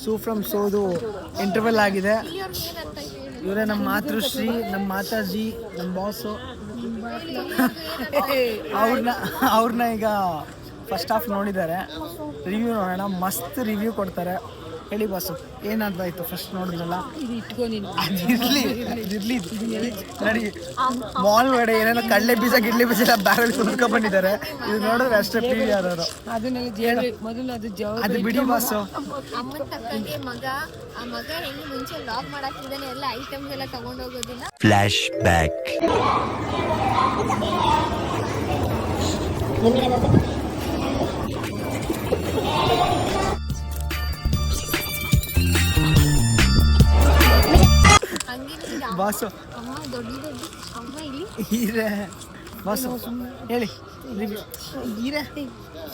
Suu from ಸೋದು interval ಆಗಿದೆ. ಇವರೇ ನಮ್ಮ ಮಾತೃಶ್ರೀ, ನಮ್ಮ ಮಾತಾಜಿ, ನಮ್ಮ ಬಾಸು. ಅವ್ರನ್ನ ಈಗ ಫಸ್ಟ್ ಹಾಫ್ ನೋಡಿದ್ದಾರೆ. ರಿವ್ಯೂ ನೋಡೋಣ. ಮಸ್ತ್ ರಿವ್ಯೂ ಕೊಡ್ತಾರೆ. ಹೇಳಿ ಬಾಸು, ಏನಾಯ್ತು ಫಸ್ಟ್ ನೋಡಿದ್ರಲ್ಲ? ಇರ್ಲಿ ನೋಡಿ, ಮಾಲ್ ಒಳಗಡೆ ಏನೇನೋ ಕಡಲೆ ಬೀಜ ಗಿಡ್ಲೆ ಬೀಜ ಎಲ್ಲ ಬ್ಯಾಗಲ್ಲಿ ತುಂಬ್ಕೊಂಡ್ ಬಂದಿದ್ದಾರೆ. ಇದು ನೋಡಿದ್ರೆ ಅಷ್ಟೇ ಪಿ ವಿ ಆರ್ ಅವರು. ಅದು ಬಿಡಿ ಬಾಸು. Flash back. ಬಾಸು ಹೀರೆ ಬಾಸು ಹೇಳಿ.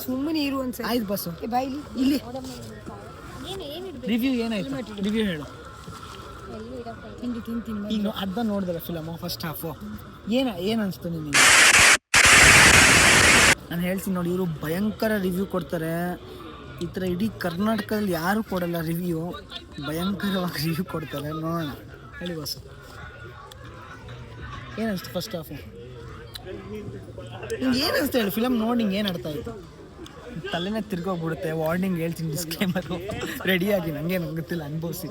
ಸುಮ್ಮನೆ ಇರು ಅನ್ಸ. ಆಯ್ತು ಬಾಸು, ಬಾಯಿಲಿ ಇಲ್ಲಿ ರಿವ್ಯೂ ಏನಾಯ್ತು? ರಿವ್ಯೂ ಹೇಳು. ಈಗ ಅರ್ಧ ನೋಡಿದಲ್ಲ ಫಿಲಮು, ಫಸ್ಟ್ ಹಾಫು. ಏನು ಅನಿಸ್ತು ನಿಮಗೆ? ನಾನು ಹೇಳ್ತೀನಿ ನೋಡಿ, ಇವರು ಭಯಂಕರ ರಿವ್ಯೂ ಕೊಡ್ತಾರೆ. ಈ ಥರ ಇಡೀ ಕರ್ನಾಟಕದಲ್ಲಿ ಯಾರೂ ಕೊಡಲ್ಲ ರಿವ್ಯೂ. ಭಯಂಕರವಾಗಿ ರಿವ್ಯೂ ಕೊಡ್ತಾರೆ. ನೋಡೋಣ, ಹೇಳಿ ಬಾಸು, ಏನಿಸ್ತು ಫಸ್ಟ್ ಹಾಫು? ನಿಂಗೆ ಏನು ಅನಿಸ್ತು ಹೇಳಿ? ಫಿಲಮ್ ನೋಡಿ ನಿಂಗೆ ಏನು ಅರ್ಥ ಆಯಿತು? ತಲೆನೇ ತಿರ್ಗೋಗ್ಬಿಡುತ್ತೆ. ವಾರ್ನಿಂಗ್ ಹೇಳ್ತೀನಿ, ಡಿಸ್ಕ್ಲೇಮರು ರೆಡಿಯಾಗಿ. ನನಗೆ ಗೊತ್ತಿಲ್ಲ, ಅನುಭವಿಸಿ.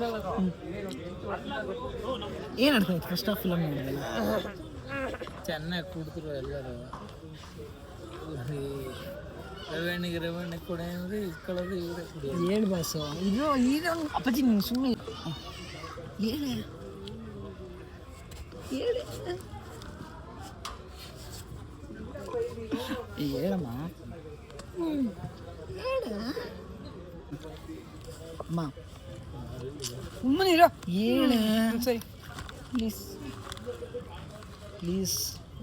ಏನು ಅರ್ಥ ಆಯ್ತು ಫಸ್ಟ್ ಹಾಫ್ ಫಿಲಮ್ ನೋಡಿದ್ರೆ? ಚೆನ್ನಾಗಿ ಕುಡಿದ್ರು ಎಲ್ಲರೂ. ರವಣಿಗೆ ಕೊಡ ಅಂದರೆ ಇಸ್ಕೊಳ್ಳೋದು ಇವರೇ ಕುಡಿಯೋದು. ಹೇಳಿ ಬಾಸು. ಇದು ಈಗ ಅಪ್ಪಾಜಿ ನೀನು ಸುಮ್ಮನೆ ಹೇಳಿ ಹೇಳಮ್ಮ. ಅಮ್ಮ ಸುಮ್ಮನೆ ಇರೋ. ಹೇಳಿ ಸರಿ ಪ್ಲೀಸ್ ಪ್ಲೀಸ್.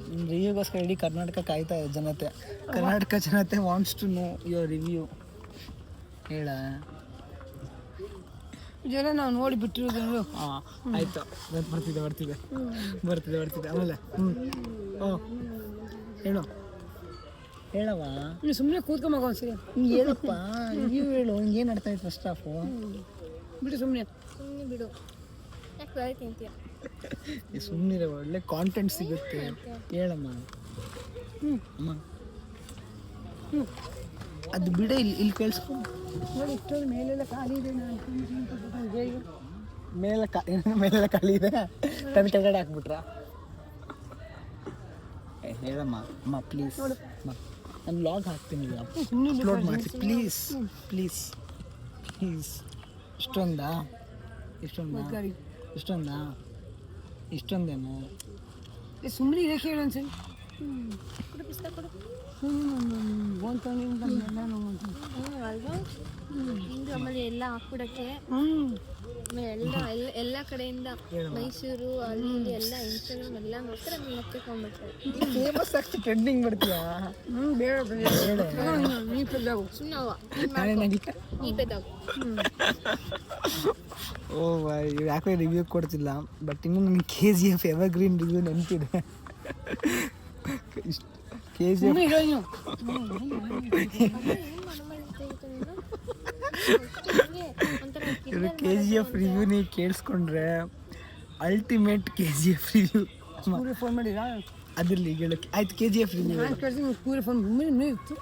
ನಿಮ್ಮ ರಿವ್ಯೂಗೋಸ್ಕರ ಇಡೀ ಕರ್ನಾಟಕ ಕಾಯ್ತಾ ಇದೆ ಜನತೆ. ಕರ್ನಾಟಕ ಜನತೆ wants to know your review. ಹೇಳ ಜನ ನಾವು ನೋಡಿ ಬಿಟ್ಟಿರೋದು. ಹಾಂ ಆಯಿತು, ಬರ್ತಿದೆ ಆಮೇಲೆ ಹೇಳವ. ನೀವು ಸುಮ್ಮನೆ ಕೂತ್ಕೊಂಬಾಗ ಒಂದ್ಸರಿ. ಹಿಂಗೆ ಹೇಳಪ್ಪ, ರಿವ್ಯೂ ಹೇಳು. ಹಿಂಗೆ ಏನು ಆಡ್ತಾ ಇತ್ತು ಫಸ್ಟ್ ಹಾಫು? ಬಿಡು ಸುಮ್ಮನೆ ಬಿಡು. ಸುಮ್ಮನಿರ, ಒಳ್ಳೆ ಕಾಂಟೆಂಟ್ ಸಿಗುತ್ತೆ. ಹೇಳಮ್ಮ. ಅಮ್ಮ ಅದು ಬಿಡೆ, ಇಲ್ಲಿ ಕೇಳಿಸ್ಕೊ. ನೋಡಿ, ಇಷ್ಟೊಂದು ಮೇಲೆಲ್ಲ ಖಾಲಿ ಇದೆ. ಮೇಲೆಲ್ಲ ಖಾಲಿ ಇದೆ. ತನ್ನ ಕೆಳಗಡೆ ಹಾಕ್ಬಿಟ್ರಾ? ಹೇಳಮ್ಮ. ಅಮ್ಮ ಪ್ಲೀಸ್, ನಾನು ವ್ಲಾಗ್ ಹಾಕ್ತೀನಿ, ಅಪ್ಲೋಡ್ ಮಾಡಿ ಪ್ಲೀಸ್ ಪ್ಲೀಸ್ ಪ್ಲೀಸ್. ಇಷ್ಟೊಂದೇನು? ಸುಮ್ಮನೆ ಇದಕ್ಕೆ ಹೇಳು ಒಂದ್ಸರಿ. ಆಮೇಲೆ ಎಲ್ಲ ಹಾಕ್ಬಿಡಕ್ಕೆ ಎಲ್ಲ ಕಡೆಯಿಂದ ಮೈಸೂರು ಅಲ್ಲಿ ಎಲ್ಲ ಇನ್ಸ್ಟಾಗ್ರಾಮ್ ಎಲ್ಲ ನೋಡ್ತಾರೆ. ಮತ್ತೆ ಫೇಮಸ್ ಆಗ್ತಿ ಟ್ರೆಂಡಿಂಗ್ ಮಾಡ್ತೀಯಾ? ಓ ಯಾಕೋ ರಿವ್ಯೂ ಕೊಡ್ತಿಲ್ಲ. ಬಟ್ ಇನ್ನು ನನಗೆ KGF ಎವರ್ಗ್ರೀನ್ ರಿವ್ಯೂ ನೆನಪಿದೆ. KGF KGF ರಿವ್ಯೂ ನೀವು ಕೇಳಿಸ್ಕೊಂಡ್ರೆ ಅಲ್ಟಿಮೇಟ್ KGF ರಿವ್ಯೂ. ಫೋನ್ ಮಾಡಿರಾ? ಅದಿರಲಿ ಹೇಳಕ್ಕೆ. ಆಯ್ತು, KGF ರಿವ್ಯೂ ಫೋನ್ ಇತ್ತು.